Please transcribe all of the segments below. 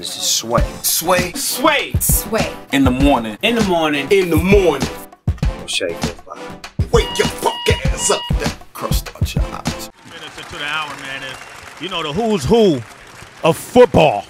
This is Sway. Sway. Sway. Sway. In the morning. In the morning. In the morning. Shake that body. Wake your fuck ass up. That crust out your eyes. Minutes into the hour, man. And, you know, the who's who of football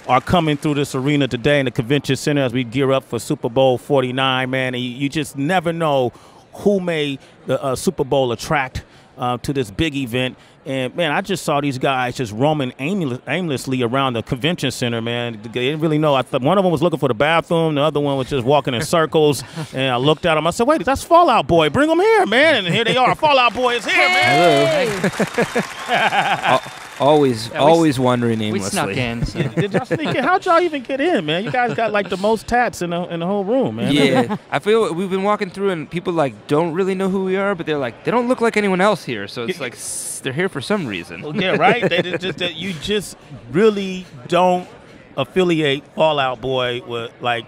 are coming through this arena today in the convention center as we gear up for Super Bowl 49, man. And you just never know who made the Super Bowl attract to this big event. And, man, I just saw these guys just roaming aimlessly around the convention center, man. They didn't really know. I thought one of them was looking for the bathroom. The other one was just walking in circles. And I looked at him. I said, wait, that's Fall Out Boy. Bring them here, man. And here they are. Fall Out Boy is here, man. Hello. Always wandering aimlessly. We snuck in. So. Did y'all sneak in? How'd y'all even get in, man? You guys got like the most tats in the whole room, man. Yeah, I feel we've been walking through and people like don't really know who we are, but they're like they don't look like anyone else here, so it's like they're here for some reason. Well, yeah, right. You just really don't affiliate Fall Out Boy with like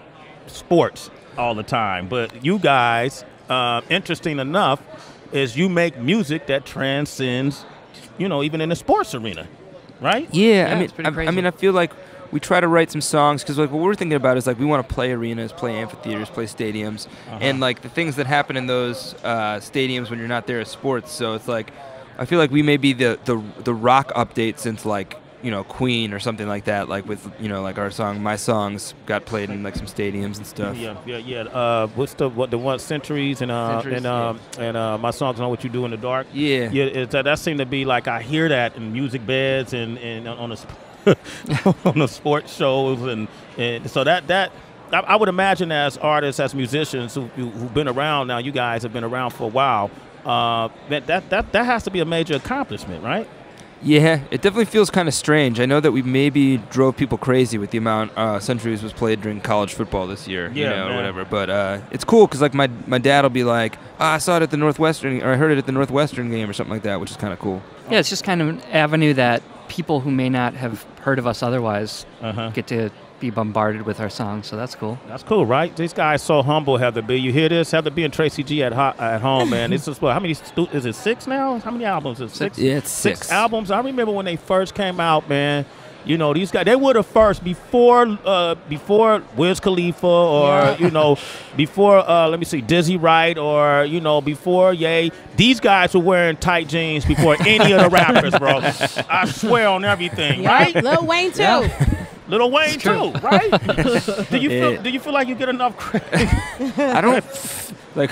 sports all the time, but you guys, interesting enough, is you make music that transcends. You know, even in the sports arena, right? Yeah, I mean, I feel like we try to write some songs because like what we're thinking about is like we want to play arenas, play amphitheaters, play stadiums, and like the things that happen in those stadiums when you're not there as sports. So it's like I feel like we may be the rock update since like you know Queen or something like that. Like with you know like our song, My Songs got played in like some stadiums and stuff. Yeah. What's the one Centuries and My Songs Know What You Do in the Dark. Yeah. That seemed to be like I hear that in music beds and on the on the sports shows and so that I would imagine as artists, as musicians who've been around now, you guys have been around for a while. That has to be a major accomplishment, right? Yeah, it definitely feels kind of strange. I know that we maybe drove people crazy with the amount Centuries was played during college football this year, or whatever. But it's cool because like my dad will be like, I saw it at the Northwestern, or I heard it at the Northwestern game or something like that, which is kind of cool. Yeah, it's just kind of an avenue that people who may not have heard of us otherwise get to be bombarded with our songs, so that's cool. That's cool, right? These guys so humble, Heather B. You hear this? Heather B and Tracy G at home, man. This is what? How many? Is it 6 now? How many albums? Is it 6? Yeah, it's 6 albums. I remember when they first came out, man. You know, these guys, they were the first before Wiz Khalifa or, you know, before, let me see, Dizzy Wright or, you know, before Ye. These guys were wearing tight jeans before any of the rappers, bro. I swear on everything, right? Lil Wayne, too. Yeah. Lil Wayne, too, right? Do you feel like you get enough credit? I don't, like...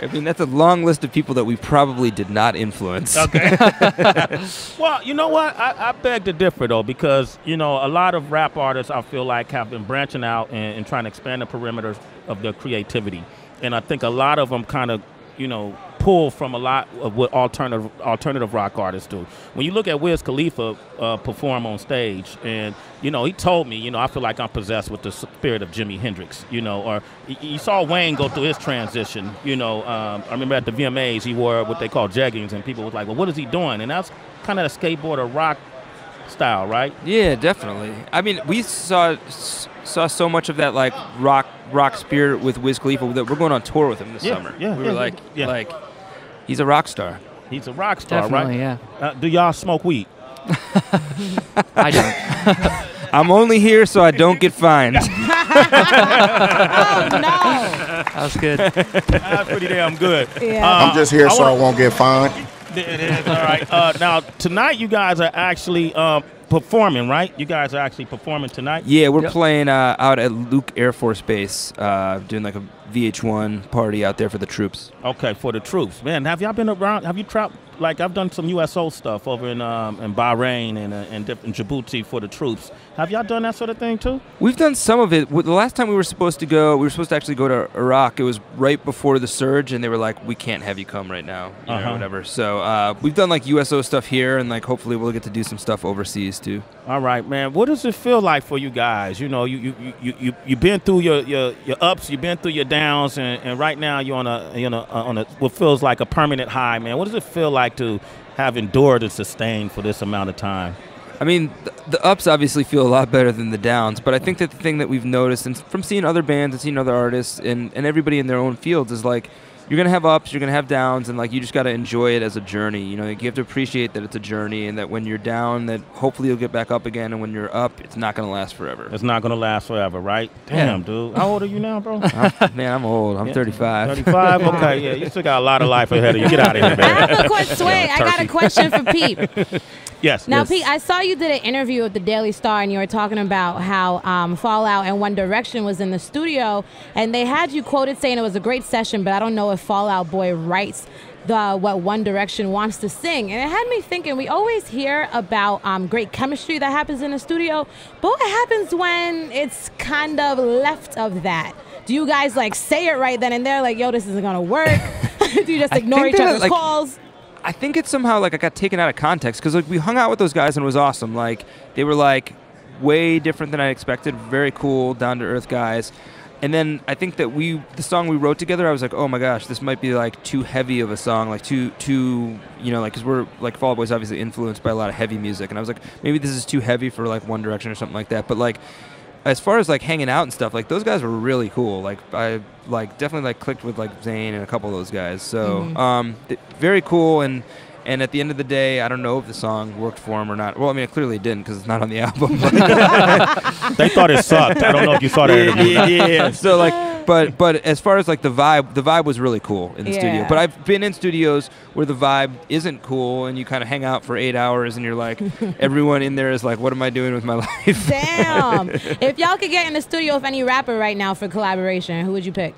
I mean, that's a long list of people that we probably did not influence. Okay. Well, you know what? I beg to differ, though, because, you know, a lot of rap artists, I feel like, have been branching out and trying to expand the perimeters of their creativity. And I think a lot of them kind of, you know, pull from a lot of what alternative rock artists do. When you look at Wiz Khalifa perform on stage, and you know, he told me, you know, I feel like I'm possessed with the spirit of Jimi Hendrix, you know, or you saw Wayne go through his transition, you know. I remember at the VMAs he wore what they call jeggings, and people was like, well, what is he doing? And that's kind of the skateboarder rock style, right? Yeah, definitely. I mean, we saw so much of that like rock spirit with Wiz Khalifa that we're going on tour with him this summer. Yeah, we were like he's a rock star. He's a rock star, definitely, right? Yeah. Do y'all smoke weed? I don't. I'm only here so I don't get fined. Oh, no. That was good. That's pretty damn good. Yeah. I'm just here so I won't get fined. It is, all right. Now, tonight you guys are actually performing, right? You guys are actually performing tonight? Yeah, we're playing out at Luke Air Force Base, doing like a VH1 party out there for the troops. Okay, for the troops. Man, have y'all been around? Have you traveled? Like, I've done some USO stuff over in Bahrain and in Djibouti for the troops. Have y'all done that sort of thing, too? We've done some of it. The last time we were supposed to actually go to Iraq. It was right before the surge, and they were like, we can't have you come right now, you know, whatever. So we've done, like, USO stuff here, and, like, hopefully we'll get to do some stuff overseas, too. All right, man. What does it feel like for you guys? You know, you've been through your ups, you've been through your downs, and right now you're on a what feels like a permanent high, man. What does it feel like to have endured and sustained for this amount of time? I mean, the ups obviously feel a lot better than the downs, but I think that the thing that we've noticed, and from seeing other bands and seeing other artists and everybody in their own fields, is like you're gonna have ups, you're gonna have downs, and like you just gotta enjoy it as a journey. You know, like, you have to appreciate that it's a journey, and that when you're down, that hopefully you'll get back up again, and when you're up, it's not gonna last forever. It's not gonna last forever, right? Damn, dude. How old are you now, bro? I'm old. I'm 35. 35. Okay, yeah, you still got a lot of life ahead of you. Get out of here, man. I have a question. Sway, I got a question for Pete. Yes. Now, yes. Pete, I saw you did an interview with the Daily Star, and you were talking about how Fallout and One Direction was in the studio, and they had you quoted saying it was a great session, but I don't know if Fallout Boy writes what One Direction wants to sing. And it had me thinking, we always hear about great chemistry that happens in the studio, but what happens when it's kind of left of that? Do you guys like say it right then and there, like, yo, this isn't gonna work? Do you just ignore each other's calls? I think it's somehow like I got taken out of context because like we hung out with those guys and it was awesome. Like they were like way different than I expected. Very cool, down to earth guys. And then I think that the song we wrote together, I was like, oh my gosh, this might be like too heavy of a song, like too you know, like because we're like Fall Out Boy's obviously influenced by a lot of heavy music, and I was like, maybe this is too heavy for like One Direction or something like that. But like as far as like hanging out and stuff, like those guys were really cool. Like I like definitely like clicked with like Zayn and a couple of those guys. So very cool. And at the end of the day, I don't know if the song worked for him or not. Well, I mean, it clearly didn't because it's not on the album. They thought it sucked. I don't know if you saw that interview. Yeah. So like, but as far as like the vibe was really cool in the studio. But I've been in studios where the vibe isn't cool, and you kind of hang out for 8 hours, and you're like, everyone in there is like, what am I doing with my life? Damn. If y'all could get in the studio with any rapper right now for collaboration, who would you pick?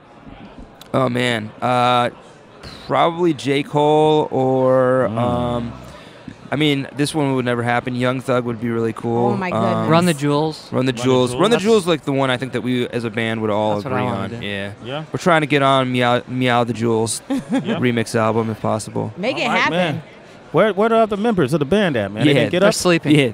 Oh man, probably J. Cole or I mean, this one would never happen. Young Thug would be really cool. Oh my goodness. Run the Jewels. Run the Jewels, like the one I think that we as a band would all agree on. Yeah. We're trying to get on Meow the Jewels remix album if possible. Make it happen. Man. Where are the other members of the band at, man? Yeah, they didn't get they're up? sleeping. Yeah,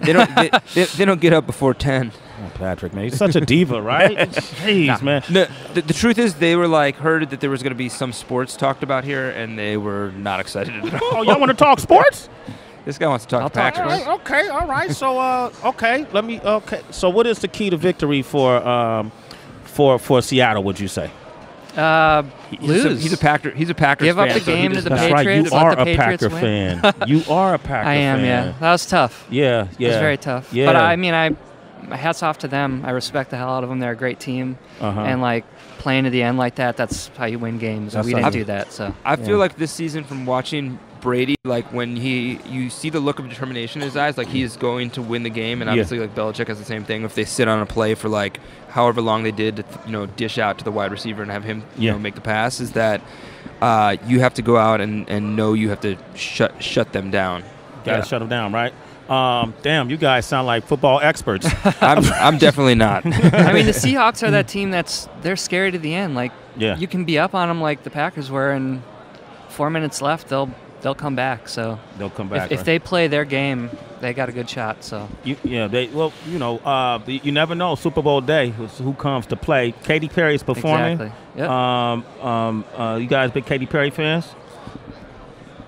they don't get up before 10. Oh, Patrick, man, he's such a diva, right? Jeez, man. No, the truth is, they were like heard that there was going to be some sports talked about here, and they were not excited at all. Oh, y'all want to talk sports? This guy wants to talk to Patrick. All right. So, So, what is the key to victory for Seattle? Would you say? Lose. He's a Packers fan. Give up the game to the That's Patriots. right. You are let the a Patriots Packer win. fan. You are a Packer fan. I am, yeah. That was tough. Yeah. It was very tough. Yeah. But I mean, my hats off to them. I respect the hell out of them. They're a great team. And like playing to the end like that, that's how you win games. And we didn't do that. So I feel like this season from watching Brady, like when you see the look of determination in his eyes, like he's going to win the game, and obviously like Belichick has the same thing. If they sit on a play for like however long they did to dish out to the wide receiver and have him make the pass, is that you have to go out and know you have to shut them down. Gotta shut them down, right? Damn, you guys sound like football experts. I'm definitely not. I mean, the Seahawks are that team they're scary to the end. Like you can be up on them like the Packers were, and 4 minutes left, they'll come back. So they'll come back. If they play their game, they got a good shot. So you never know. Super Bowl day, who comes to play? Katy Perry's performing. Exactly. Yep. You guys big Katy Perry fans?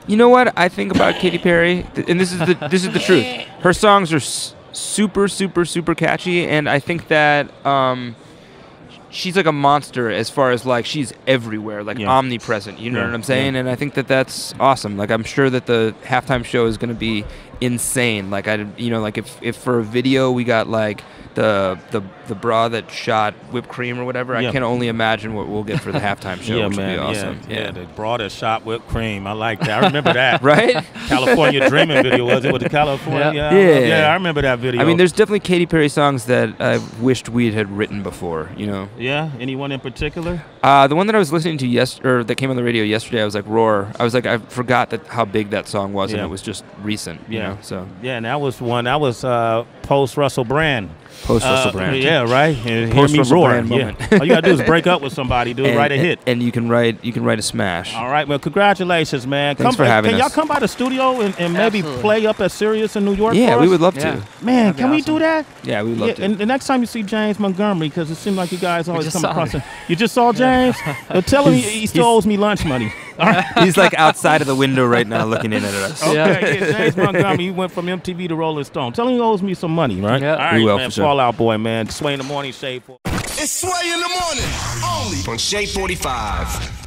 You know what I think about Katy Perry, and this is the truth. Her songs are super, super, super catchy, and I think that she's like a monster as far as like she's everywhere, like omnipresent. You know what I'm saying? And I think that that's awesome. Like I'm sure that the halftime show is going to be insane. Like like if for a video we got like the bra that shot whipped cream or whatever, I can only imagine what we'll get for the halftime show, which would be awesome. Yeah, the bra that shot whipped cream. I like that. I remember that. Right? California Dreaming video, was it? With the California? Yeah, I remember that video. I mean, there's definitely Katy Perry songs that I wished we had written before, Yeah? Anyone in particular? The one that I was listening to that came on the radio yesterday, I was like, Roar. I was like, I forgot how big that song was, and it was just recent, so. Yeah, and that was post Russell Brand. Post Russell Brand. Yeah, right. And Post hear me roar. Brand moment. All you gotta do is break up with somebody, dude. Write a hit. And you can write a smash. All right, well, congratulations, man. Thanks for having us. Can y'all come by the studio and maybe play up at Sirius in New York? Yeah, for us? we would love to. Man, can we do that? Yeah, we'd love to. And the next time you see James Montgomery, because it seems like you guys always come across him. You just saw James? Tell him he still owes me lunch money. He's like outside of the window right now looking in at us. Okay, James Montgomery, he went from MTV to Rolling Stone. Tell him he owes me some money, right? Yeah. All right, we will, man. for sure. Fall Out Boy, man. Sway in the Morning, Shade. It's Sway in the morning, only on Shade 45.